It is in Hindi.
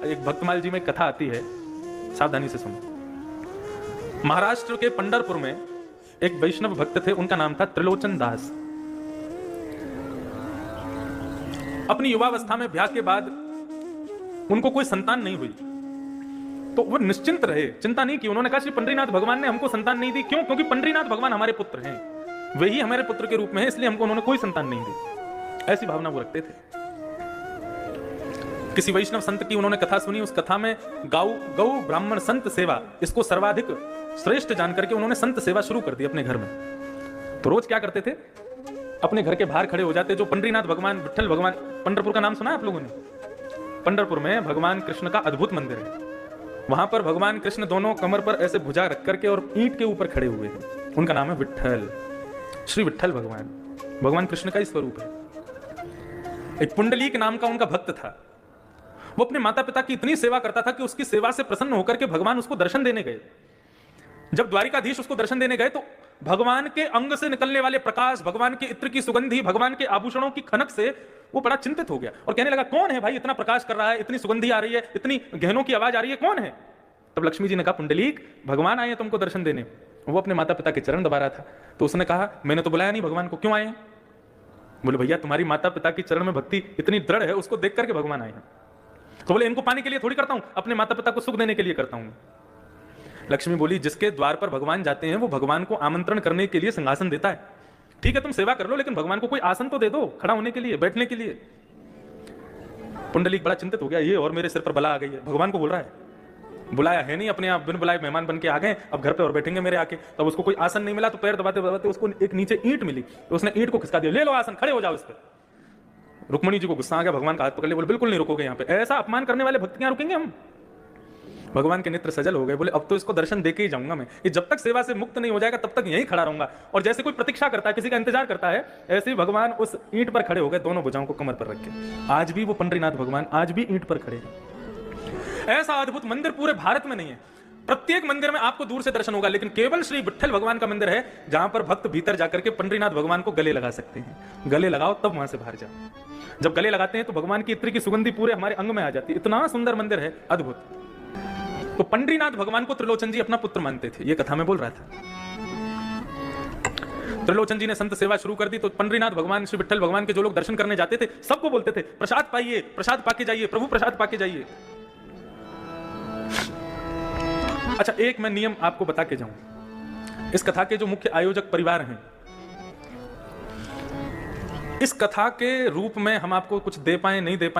एक भक्तमाल जी में कथा आती है, सावधानी से सुनो। महाराष्ट्र के पंढरपुर में एक वैष्णव भक्त थे, उनका नाम था त्रिलोचन दास। अपनी युवावस्था में ब्याह के बाद उनको कोई संतान नहीं हुई, तो वो निश्चिंत रहे, चिंता नहीं की। उन्होंने कहा श्री पंडरीनाथ भगवान ने हमको संतान नहीं दी, क्यों? क्योंकि पंडरीनाथ भगवान हमारे पुत्र हैं, वे ही हमारे पुत्र के रूप में है, इसलिए हमको उन्होंने कोई संतान नहीं दी। ऐसी भावना वो रखते थे। किसी वैष्णव संत की उन्होंने कथा सुनी, उस कथा में गौ ब्राह्मण संत सेवा इसको सर्वाधिक श्रेष्ठ जानकर के उन्होंने संत सेवा शुरू कर दी अपने घर में। तो रोज क्या करते थे, अपने घर के बाहर खड़े हो जाते। जो पंडरीनाथ भगवान, विट्ठल भगवान, पंढरपुर का नाम सुना है आप लोगों ने? पंढरपुर में भगवान कृष्ण का अद्भुत मंदिर है। वहां पर भगवान कृष्ण दोनों कमर पर ऐसे भुजा रख करके और ईंट के ऊपर खड़े हुए हैं। उनका नाम है विट्ठल, श्री विट्ठल भगवान। भगवान कृष्ण का ही स्वरूप है। एक पुंडलीक नाम का उनका भक्त था। वो अपने माता पिता की इतनी सेवा करता था कि उसकी सेवा से प्रसन्न होकर के भगवान उसको दर्शन देने गए। जब द्वारिकाधीश उसको दर्शन देने गए तो भगवान के अंग से निकलने वाले प्रकाश, भगवान के इत्र की सुगंधी, भगवान के आभूषणों की खनक से वो बड़ा चिंतित हो गया और कहने लगा, कौन है भाई इतना प्रकाश कर रहा है, इतनी सुगंधी आ रही है, इतनी गहनों की आवाज आ रही है, कौन है? तब लक्ष्मी जी ने कहा, पुंडलीक भगवान आए हैं तुमको दर्शन देने। वो अपने माता पिता के चरण दबा रहा था। तो उसने कहा, मैंने तो बुलाया नहीं भगवान को, क्यों आए हैं? बोले, भैया तुम्हारी माता पिता की चरण में भक्ति इतनी दृढ़ है, उसको देख करके भगवान आए हैं। तो बोले, इनको पाने के लिए थोड़ी करता हूं, अपने माता पिता को सुख देने के लिए करता हूं। लक्ष्मी बोली, जिसके द्वार पर भगवान जाते हैं वो भगवान को आमंत्रण करने के लिए सिंहासन देता है। ठीक है तुम सेवा कर लो, लेकिन भगवान को कोई आसन तो दे दो खड़ा होने के लिए, बैठने के लिए। पुंडलीक बड़ा चिंतित हो गया, ये और मेरे सिर पर बला आ गई है। भगवान को बोल रहा है, बुलाया है नहीं, अपने आप बिन बुलाए मेहमान बन के आ गए, अब घर पे और बैठेंगे मेरे आके। तब उसको कोई आसन नहीं मिला तो पैर दबाते दबाते उसको एक नीचे ईंट मिली, तो उसने ईंट को खिसका दिया, ले लो आसन, खड़े हो जाओ इस पर। रुक्मणी जी को गुस्सा आ गया, भगवान का हाथ पकड़ लिया, बोले बिल्कुल नहीं रुकोगे यहाँ पे, ऐसा अपमान करने वाले भक्त यहाँ रुकेंगे हम? भगवान के नेत्र सजल हो गए, बोले अब तो इसको दर्शन देके ही जाऊंगा मैं, ये जब तक सेवा से मुक्त नहीं हो जाएगा तब तक यहीं खड़ा रहूंगा। और जैसे कोई प्रतीक्षा करता है, किसी का इंतजार करता है, ऐसे ही भगवान उस ईंट पर खड़े हो गए, दोनों भुजाओं को कमर पर रख के। आज भी वो पंडरीनाथ भगवान आज भी ईंट पर खड़े हैं। ऐसा अद्भुत मंदिर पूरे भारत में नहीं है। प्रत्येक मंदिर में आपको दूर से दर्शन होगा, लेकिन केवल श्री विट्ठल भगवान का मंदिर है जहां पर भक्त भीतर जाकर के पंडरीनाथ भगवान को गले लगा सकते हैं। गले लगाओ तब वहां से बाहर जाओ। जब गले लगाते हैं तो भगवान की इत्र की सुगंधी पूरे हमारे अंग में आ जाती है। इतना सुंदर मंदिर है, अद्भुत। तो पंडरीनाथ भगवान को त्रिलोचन जी अपना पुत्र मानते थे, ये कथा में बोल रहा था। त्रिलोचन जी ने संत सेवा शुरू कर दी, तो पंडरीनाथ भगवान, श्री विट्ठल भगवान के जो लोग दर्शन करने जाते थे सबको बोलते थे, प्रसाद पाइए, प्रसाद पाके जाइए, प्रभु प्रसाद पाके जाइए। अच्छा, एक मैं नियम आपको बता के जाऊं। इस कथा के जो मुख्य आयोजक परिवार हैं, इस कथा के रूप में हम आपको कुछ दे पाए नहीं दे पाए